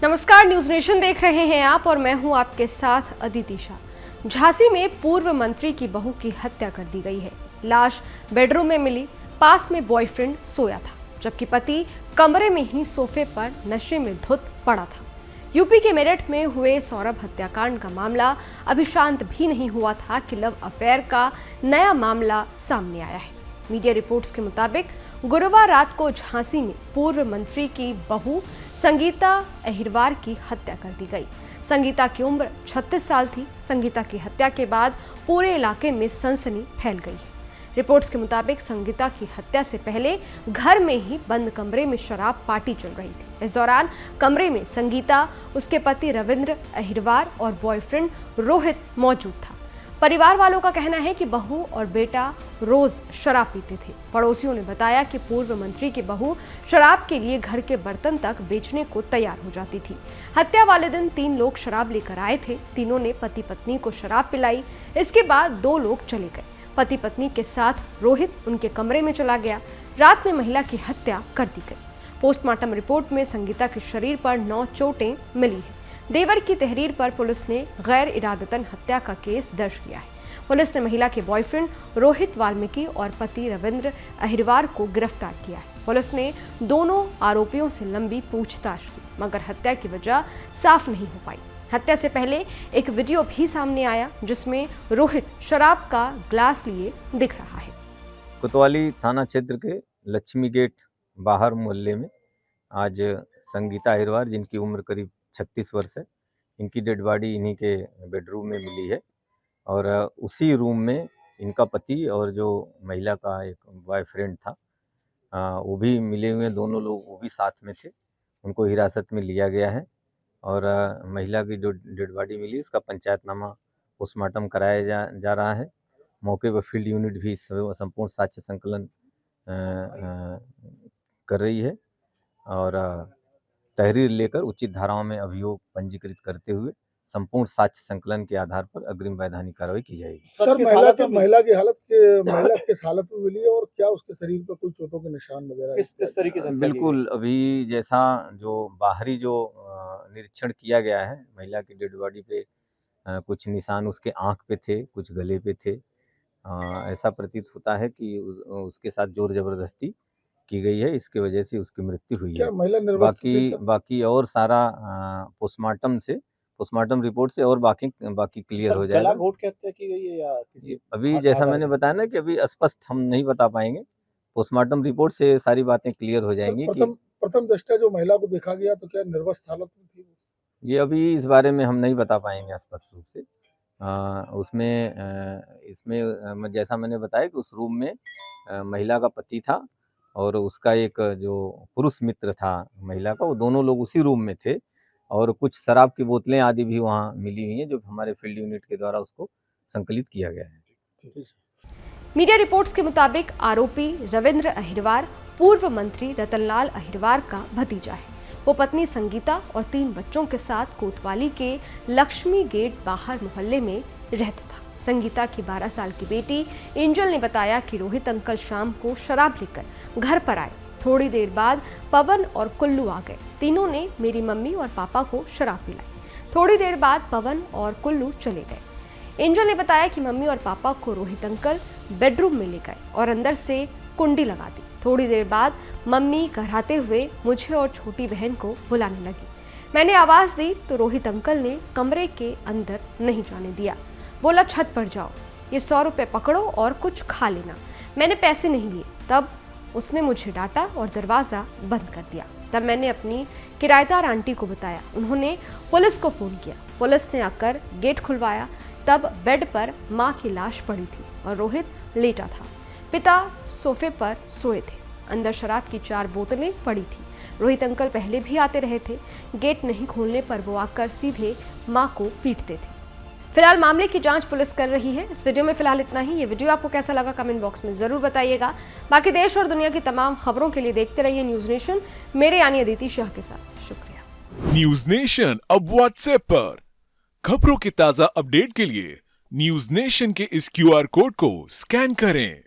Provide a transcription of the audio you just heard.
नमस्कार, news nation देख रहे हैं आप और मैं हूं आपके साथ अदिति शाह। झांसी में पूर्व मंत्री की बहू की हत्या कर दी गई है। लाश बेडरूम में मिली, पास में बॉयफ्रेंड सोया था, जबकि पति कमरे में ही सोफे पर नशे में धुत पड़ा था। यूपी के मेरठ में हुए सौरभ हत्याकांड का मामला अभी शांत भी नहीं हुआ था कि लव अफेयर का नया मामला सामने आया है। मीडिया रिपोर्ट्स के मुताबिक गुरुवार रात को झांसी में पूर्व मंत्री की बहू संगीता अहिरवार की हत्या कर दी गई। संगीता की उम्र 36 साल थी। संगीता की हत्या के बाद पूरे इलाके में सनसनी फैल गई है। रिपोर्ट्स के मुताबिक संगीता की हत्या से पहले घर में ही बंद कमरे में शराब पार्टी चल रही थी। इस दौरान कमरे में संगीता, उसके पति रविंद्र अहिरवार और बॉयफ्रेंड रोहित मौजूद था। परिवार वालों का कहना है कि बहू और बेटा रोज शराब पीते थे। पड़ोसियों ने बताया कि पूर्व मंत्री की बहू शराब के लिए घर के बर्तन तक बेचने को तैयार हो जाती थी। हत्या वाले दिन 3 लोग शराब लेकर आए थे। तीनों ने पति पत्नी को शराब पिलाई। इसके बाद 2 लोग चले गए। पति पत्नी के साथ रोहित उनके कमरे में चला गया। रात में महिला की हत्या कर दी गई। पोस्टमार्टम रिपोर्ट में संगीता के शरीर पर 9 चोटें मिली हैं। देवर की तहरीर पर पुलिस ने गैर इरादतन हत्या का केस दर्ज किया है। पुलिस ने महिला के बॉयफ्रेंड रोहित वाल्मीकि और पति रविंद्र अहिरवार को गिरफ्तार किया है। पुलिस ने दोनों आरोपियों से लंबी पूछताछ की, मगर हत्या की वजह साफ नहीं हो पाई। हत्या से पहले एक वीडियो भी सामने आया जिसमें रोहित शराब का ग्लास लिए दिख रहा है। कोतवाली थाना क्षेत्र के लक्ष्मी गेट बाहर मोहल्ले में आज संगीता अहिरवार, जिनकी उम्र करीब 36 वर्ष है, इनकी डेड बॉडी इन्हीं के बेडरूम में मिली है। और उसी रूम में इनका पति और जो महिला का एक बॉयफ्रेंड था, वो भी मिले हुए, दोनों लोग वो भी साथ में थे। उनको हिरासत में लिया गया है और महिला की जो डेड बॉडी मिली उसका पंचायतनामा पोस्टमार्टम कराया जा रहा है। मौके पर फील्ड यूनिट भी संपूर्ण साक्ष्य संकलन कर रही है और तहरीर लेकर उचित धाराओं में अभियोग पंजीकृत करते हुए संपूर्ण साक्ष्य संकलन के आधार पर अग्रिम वैधानिक कार्रवाई की जाएगी। सर, महिला किस हालत में मिली है और क्या उसके शरीर पर कोई चोटों के निशान वगैरह किस तरीके से? बिल्कुल, अभी जैसा जो बाहरी जो निरीक्षण किया गया है, महिला की डेड बॉडी पे कुछ निशान उसके आंख पे थे, कुछ गले पे थे। ऐसा प्रतीत होता है कि उसके साथ जोर जबरदस्ती की गई है, इसकी वजह से उसकी मृत्यु हुई है। बाकी और सारा पोस्टमार्टम रिपोर्ट से और बाकी क्लियर हो जाएगा। गला घोट के हत्या की गई है या किसी? अभी जैसा मैंने बताया ना कि अभी स्पष्ट हम नहीं बता पाएंगे। पोस्टमार्टम रिपोर्ट से सारी बातें क्लियर हो जाएंगी। प्रथम दृष्टया जो महिला को देखा गया तो क्या निर्वस्त हालत में थी? ये अभी इस बारे में हम नहीं बता पाएंगे स्पष्ट रूप से। इसमें जैसा मैंने बताया कि उस रूम में महिला का पति था और उसका एक जो पुरुष मित्र था महिला का, वो दोनों लोग उसी रूम में थे और कुछ शराब की बोतलें आदि भी वहाँ मिली हुई हैं, जो हमारे फील्ड यूनिट के द्वारा उसको संकलित किया गया है। मीडिया रिपोर्ट्स के मुताबिक आरोपी रविंद्र अहिरवार पूर्व मंत्री रतनलाल अहिरवार का भतीजा है। वो पत्नी संगीता और 3 बच्चों के साथ कोतवाली के लक्ष्मी गेट बाहर मोहल्ले में रहता था। संगीता की 12 साल की बेटी एंजल ने बताया कि रोहित अंकल शाम को शराब लेकर घर पर आए। थोड़ी देर बाद पवन और कुल्लू आ गए। तीनों ने मेरी मम्मी और पापा को शराब पिलाई। थोड़ी देर बाद पवन और कुल्लू चले गए। एंजल ने बताया कि मम्मी और पापा को रोहित अंकल बेडरूम में ले गए और अंदर से कुंडी लगा दी। थोड़ी देर बाद मम्मी घराते हुए मुझे और छोटी बहन को बुलाने लगी। मैंने आवाज दी तो रोहित अंकल ने कमरे के अंदर नहीं जाने दिया। बोला, छत पर जाओ, ये 100 रुपए पकड़ो और कुछ खा लेना। मैंने पैसे नहीं लिए। तब उसने मुझे डांटा और दरवाजा बंद कर दिया। तब मैंने अपनी किराएदार आंटी को बताया। उन्होंने पुलिस को फोन किया। पुलिस ने आकर गेट खुलवाया। तब बेड पर माँ की लाश पड़ी थी और रोहित लेटा था। पिता सोफे पर सोए थे। अंदर शराब की 4 बोतलें पड़ी थी। रोहित अंकल पहले भी आते रहे थे। गेट नहीं खोलने पर वो आकर सीधे माँ को पीटते थे। फिलहाल मामले की जांच पुलिस कर रही है। इस वीडियो में फिलहाल इतना ही। ये वीडियो आपको कैसा लगा कमेंट बॉक्स में जरूर बताइएगा। बाकी देश और दुनिया की तमाम खबरों के लिए देखते रहिए न्यूज नेशन, मेरे यानी अदिति शाह के साथ। शुक्रिया। न्यूज नेशन अब व्हाट्सएप पर खबरों की ताजा अपडेट के लिए न्यूज नेशन के इस QR कोड को स्कैन करें।